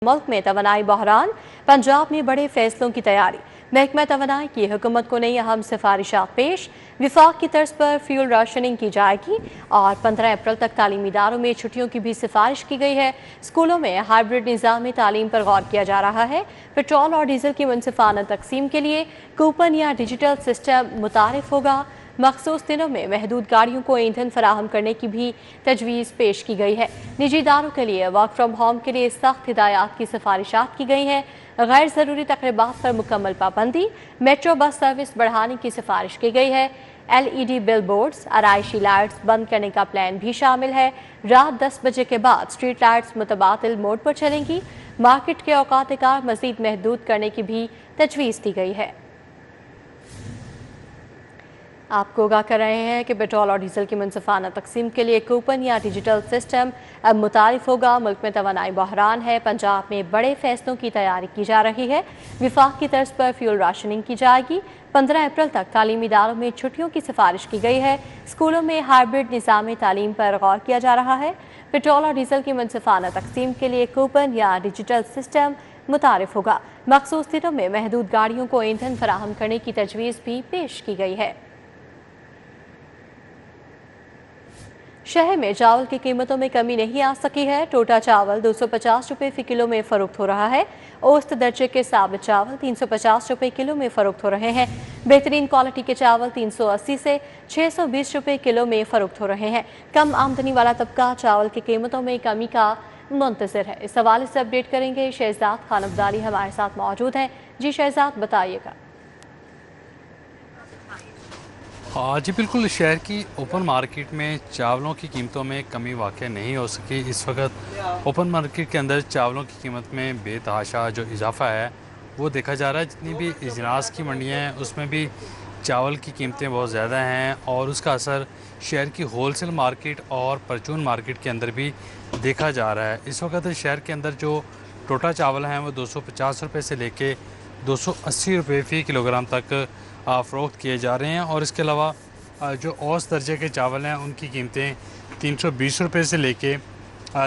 मुल्क में तवानाई बहरान, पंजाब में बड़े फैसलों की तैयारी। महकमा तवानाई की हुकूमत को नई अहम सिफारिशात पेश। विफाक की तर्ज पर फ्यूल राशनिंग की जाएगी और 15 अप्रैल तक तालीमी इदारों में छुट्टियों की भी सिफारिश की गई है। स्कूलों में हाइब्रिड निज़ाम तालीम पर गौर किया जा रहा है। पेट्रोल और डीजल की मुनसिफाना तकसीम के लिए कूपन या डिजिटल सिस्टम मुतारिफ होगा। मखसूस दिनों में महदूद गाड़ियों को ईंधन फराहम करने की भी तजवीज़ पेश की गई है। निजी इदारों के लिए वर्क फ्राम होम के लिए सख्त हिदायत की सिफारिशात की गई हैं। गैर ज़रूरी तकरीबात पर मुकम्मल पाबंदी। मेट्रो बस सर्विस बढ़ाने की सिफारिश की गई है। LED बिल बोर्ड्स, आराइशी लाइट्स बंद करने का प्लान भी शामिल है। रात 10 बजे के बाद स्ट्रीट लाइट्स मुतबादिल मोड पर चलेंगी। मार्केट के औकात कार मज़ीद महदूद करने की भी तजवीज़ दी गई है। आपको आगाह कर रहे हैं कि पेट्रोल और डीजल की मुनसिफाना तकसीम के लिए कूपन या डिजिटल सिस्टम अब मुतारिफ होगा। मुल्क में तवानाई बहरान है, पंजाब में बड़े फैसलों की तैयारी की जा रही है। विफाक की तर्ज पर फ्यूल राशनिंग की जाएगी। 15 अप्रैल तक तालीमी इदारों में छुट्टियों की सिफारिश की गई है। स्कूलों में हाइब्रिड निज़ाम तालीम पर गौर किया जा रहा है। पेट्रोल और डीजल की मुनसिफाना तकसीम के लिए कूपन या डिजिटल सिस्टम मुतारिफ होगा। मखसूस दिनों में महदूद गाड़ियों को ईंधन फराहम करने की तजवीज़ भी पेश की गई है। शहर में चावल की कीमतों में कमी नहीं आ सकी है। टोटा चावल 250 रुपये फ़ी किलो में फ़रोख्त हो रहा है। औसत दर्जे के साबित चावल 350 रुपये किलो में फ़रोख्त हो रहे हैं। बेहतरीन क्वालिटी के चावल 380 से 620 रुपये किलो में फ़रोख्त हो रहे हैं। कम आमदनी वाला तबका चावल की कीमतों में कमी का मुंतज़िर है। इस हवाले से अपडेट करेंगे शहजाद खान अब्दाली हमारे साथ मौजूद हैं। जी शहजाद, बताइएगा। जी बिल्कुल, शहर की ओपन मार्केट में चावलों की कीमतों में कमी वाक़ई नहीं हो सकी। इस वक्त ओपन मार्केट के अंदर चावलों की कीमत में बेतहाशा जो इजाफा है वो देखा जा रहा है। जितनी भी इजनास की मंडियाँ हैं उसमें भी चावल की कीमतें बहुत ज़्यादा हैं और उसका असर शहर की होलसेल मार्केट और परचून मार्केट के अंदर भी देखा जा रहा है। इस वक्त शहर के अंदर जो टोटा चावल हैं वो 250 रुपये से लेके 280 रुपये फ़ी किलोग्राम तक फ़रोख्त किए जा रहे हैं। और इसके अलावा जो औसत दर्जे के चावल हैं उनकी कीमतें 320 रुपये से लेके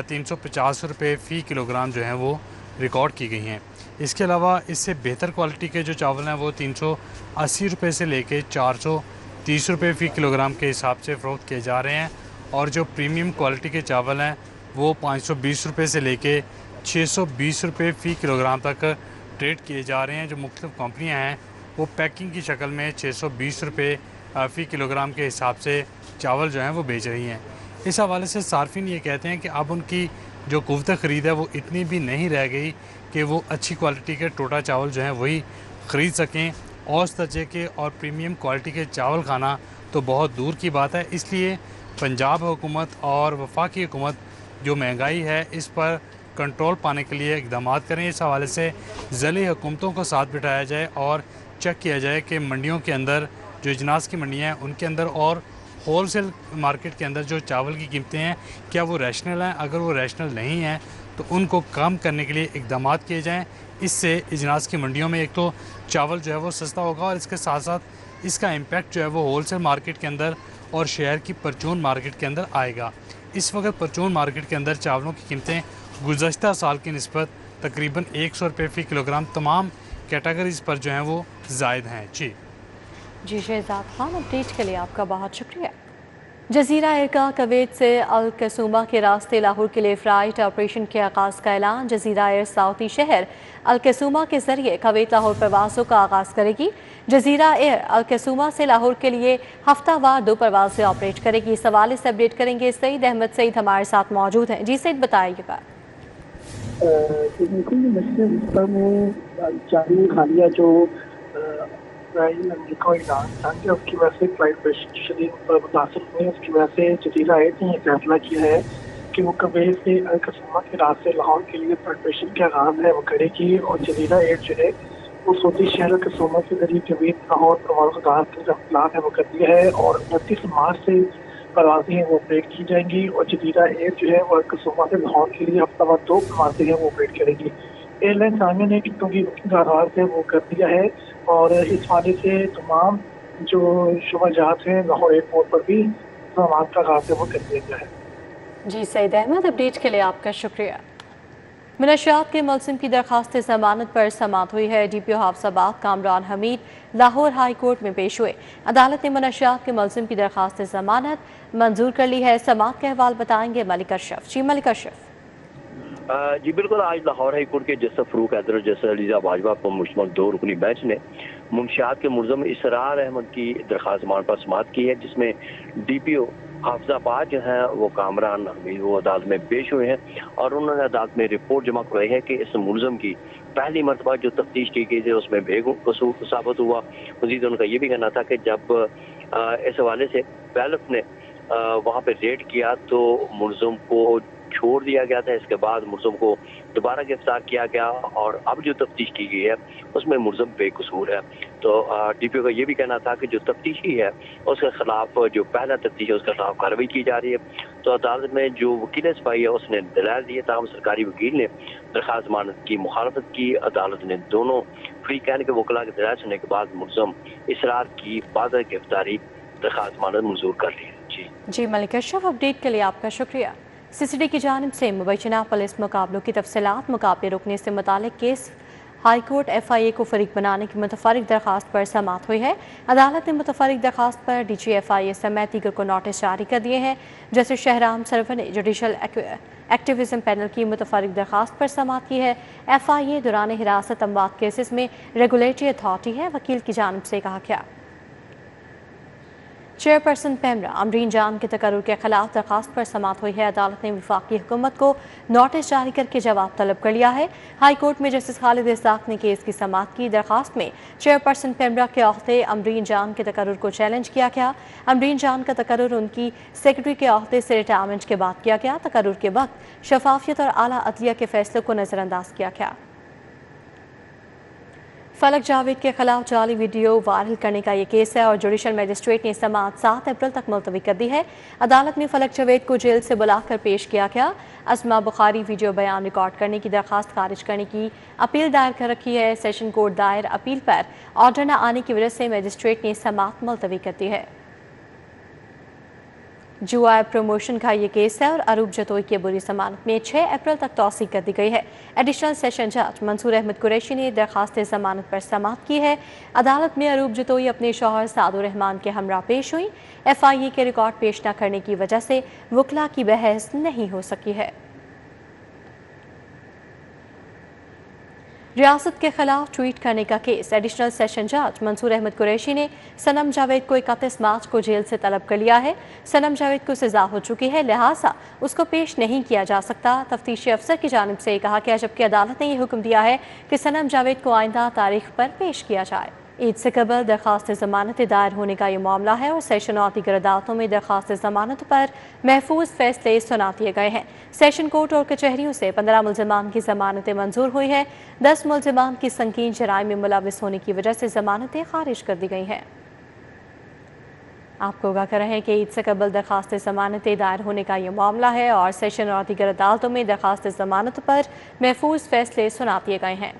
350 रुपये फ़ी किलोग्राम जो हैं वो रिकॉर्ड की गई हैं। इसके अलावा इससे बेहतर क्वालिटी के जो चावल हैं वो 380 रुपये से लेके 430 रुपये फ़ी किलोग्राम के हिसाब से फ़रोख्त किए जा रहे हैं। और जो प्रीमियम क्वालिटी के चावल हैं वो 520 रुपये से लेके 620 रुपये फ़ी किलोग्राम तक ट्रेड किए जा रहे हैं। जो मुख्तलिफ़ कंपनियाँ हैं वो पैकिंग की शक्ल में 620 रुपये फ़ी किलोग्राम के हिसाब से चावल जो हैं वो बेच रही हैं। इस हवाले से सार्फिन ये कहते हैं कि अब उनकी जो क़ुव्वत ख़रीद है वो इतनी भी नहीं रह गई कि वो अच्छी क्वालिटी के टोटा चावल जो हैं वही ख़रीद सकें। औसत दर्जे के और प्रीमियम क्वालिटी के चावल खाना तो बहुत दूर की बात है। इसलिए पंजाब हुकूमत और वफाकी हुकूमत जो महंगाई है इस पर कंट्रोल पाने के लिए इक़दाम करें। इस हवाले से ज़िली हुकूमतों को साथ बिठाया जाए और चेक किया जाए कि मंडियों के अंदर जो इजनास की मंडियाँ हैं उनके अंदर और होलसेल मार्केट के अंदर जो चावल की कीमतें हैं क्या वो रैशनल हैं। अगर वो रैशनल नहीं हैं तो उनको कम करने के लिए इक़दाम किए जाएँ। इससे इजनास की मंडियों में एक तो चावल जो है वो सस्ता होगा और इसके साथ साथ इसका इम्पैक्ट जो है वो होलसेल मार्केट के अंदर और शहर की परचून मार्केट के अंदर आएगा। इस वक्त परचून मार्केट के अंदर चावलों की कीमतें गुज़श्ता साल की निस्बत तकरीबन 100 रुपये फ़ी किलोग्राम तमाम कैटेगरीज़ पर जो हैं वो ज़ायद हैं। जी शहजाद खान, अपडेट के लिए आपका बहुत शुक्रिया। जजीरा एयर का कुवैत से अल कसूमा के रास्ते लाहौर के लिए फ़्लाइट ऑपरेशन के आगाज़ का ऐलान। जजीरा एयर साउथी शहर अल कसूमा के ज़रिए कुवैत लाहौर परवाज़ों का आगाज़ करेगी। जजीरा एयर अल कसूमा से लाहौर के लिए हफ्तावार 2 परवाज़ें ऑपरेट करेगी। इस हवाले से अपडेट करेंगे सईद अहमद। सईद हमारे साथ मौजूद हैं। जी सईद, बताइएगा। खालिया जो अमेरिका और ईरान जंग है उसकी वजह से फ्लाइट शदीद मुतासर हुई है। उसकी वजह से जजीरा एयर ने यह फैसला किया है कि वो कुवैत से अल कसूमा के रास्ते लाहौर के लिए ऑपरेशन के आगाज़ है वो करेगी। और जजीरा एयर जो है वो सऊदी शहर अल कसूमा के जरिए कुवैत लाहौर परवाज़ के जो प्लान है वो कर दिया है और 29 मार्च से परवाज़ें हैं वो ऑपरेट की जाएंगी। और जजीरा एयर जो है वो अल कसूमा से लाहौर के लिए हफ्तावार 2 परवाज़ें हैं वो ऑपरेट करेगी। एयरलाइन सामियों ने टिकटों की बुकिंग का आगाज़ है वो कर दिया है और इस हवाले से तमाम जो शुबा जहाज हैं लाहौर एयरपोर्ट पर भी इंतज़ामात का आगाज़ है वो कर दिया गया है। जी सईद अहमद, अपडेट के लिए आपका शुक्रिया। منشیات کے ملزم کی درخواست ضمانت پر سماعت ہوئی ہے۔ DPO حافظ کامران حمید لاہور ہائی کورٹ میں پیش ہوئے۔ عدالت نے منشیات کے ملزم کی درخواست ضمانت منظور کر لی ہے۔ سماعت کا احوال بتائیں گے ملک اشرف۔ جی ملک اشرف۔ جی بالکل، آج لاہور ہائی کورٹ کے جسٹس فروخ حیدر اور جسٹس علیزہ باجوہ پر مشتمل 2 رکنی بینچ نے منشیات کے ملزم اسرار احمد کی درخواست ضمانت پر سماعت کی ہے، جس میں DPO حافظ آباد جو ہیں وہ کامران حمید وہ عدالت میں پیش ہوئے ہیں اور انہوں نے عدالت میں رپورٹ جمع کرائی ہے کہ اس ملزم کی پہلی مرتبہ جو تفتیش کی گئی تھی اس میں بے قصور ثابت ہوا۔ مزید ان کا یہ بھی کہنا تھا کہ جب اس حوالے سے بیلف نے وہاں پہ ریڈ کیا تو ملزم کو چھوڑ دیا گیا تھا، اس کے بعد ملزم کو دوبارہ گرفتار کیا گیا اور اب جو تفتیش کی گئی ہے اس میں ملزم بے قصور ہے۔ تو DPO کا یہ بھی کہنا تھا کہ جو تفتیشی ہے اس کے خلاف جو پہلا تفتیش ہے اس کے خلاف کارروائی کی جا رہی ہے۔ تو عدالت میں جو وکیل صفائی ہے اس نے دلائل دیے، تاہم سرکاری وکیل نے درخواست ضمانت کی مخالفت کی۔ عدالت نے دونوں فریقین کے وکلاء کے دلائل سننے کے بعد ملزم اسرار کی بعد گرفتاری درخواست ضمانت منظور کر لی ہے۔ جی ملک اشرف، اپڈیٹ کے لیے آپ کا شکریہ۔ CCD کی جانب سے مبینہ پولیس مقابلوں کی تفصیلات مقابلے رکنے سے متعلق کیس ہائی کورٹ FIA کو فریق بنانے کی متفرق درخواست پر سماعت ہوئی ہے۔ عدالت نے متفرق درخواست پر DG FIA سمیت دیگر کو نوٹس جاری کر دیے ہیں۔ جیسے شہرام سرور نے جوڈیشل ایکٹیویزم پینل کی متفرق درخواست پر سماعت کی ہے۔ FIA دوران حراست اموات کیسز میں ریگولیٹری اتھارٹی ہے، وکیل کی جانب سے کہا گیا۔ چیئرپرسن پیمرا امرین جان کے تقرر کے خلاف درخواست پر سماعت ہوئی ہے۔ عدالت نے وفاقی حکومت کو نوٹس جاری کر کے جواب طلب کر لیا ہے۔ ہائی کورٹ میں جسٹس خالد اسحاق نے کیس کی سماعت کی۔ درخواست میں چیئرپرسن پیمرا کے عہدے امرین جان کے تقرر کو چیلنج کیا گیا۔ امرین جان کا تقرر ان کی سیکرٹری کے عہدے سے ریٹائرمنٹ کے بعد کیا گیا۔ تقرر کے وقت شفافیت اور اعلیٰ عدلیہ کے فیصلوں کو نظر انداز کیا گیا۔ فلک جاوید کے خلاف جعلی ویڈیو وائرل کرنے کا یہ کیس ہے اور جوڈیشل میجسٹریٹ نے سماعت 7 اپریل تک ملتوی کر دی ہے۔ عدالت میں فلک جاوید کو جیل سے بلا کر پیش کیا گیا۔ اسما بخاری ویڈیو بیان ریکارڈ کرنے کی درخواست خارج کرنے کی اپیل دائر کر رکھی ہے۔ سیشن کورٹ دائر اپیل پر آرڈر نہ آنے کی وجہ سے میجسٹریٹ نے سماعت ملتوی کر دی ہے۔ جوا پروموشن کا یہ کیس ہے اور عروب جتوئی کی عبوری ضمانت میں 6 اپریل تک توسیع کر دی گئی ہے۔ ایڈیشنل سیشن جج منصور احمد قریشی نے درخواست ضمانت پر سماعت کی ہے۔ عدالت میں عروب جتوئی اپنے شوہر سعد الرحمان کے ہمراہ پیش ہوئی۔ FIA کے ریکارڈ پیش نہ کرنے کی وجہ سے وکلاء کی بحث نہیں ہو سکی ہے۔ ریاست کے خلاف ٹویٹ کرنے کا کیس ایڈیشنل سیشن جج منصور احمد قریشی نے صنم جاوید کو 31 مارچ کو جیل سے طلب کر لیا ہے۔ صنم جاوید کو سزا ہو چکی ہے، لہٰذا اس کو پیش نہیں کیا جا سکتا۔ تفتیشی افسر کی جانب سے کہا گیا، جبکہ عدالت نے یہ حکم دیا ہے کہ صنم جاوید کو آئندہ تاریخ پر پیش کیا جائے۔ عید سے قبل درخواست ضمانت دائر ہونے کا یہ معاملہ ہے اور سیشن اور دیگر عدالتوں میں درخواست ضمانت پر محفوظ فیصلے سنا دیے گئے ہیں۔ سیشن کورٹ اور کچہریوں سے 15 ملزمان کی ضمانتیں منظور ہوئی ہیں۔ 10 ملزمان کی سنگین جرائم میں ملوث ہونے کی وجہ سے ضمانتیں خارج کر دی گئی ہیں۔ آپ کو آگاہ کر رہے ہیں کہ عید سے قبل درخواست ضمانت دائر ہونے کا یہ معاملہ ہے اور سیشن اور دیگر عدالتوں میں درخواست ضمانت پر محفوظ فیصلے سنا دیے گئے ہیں۔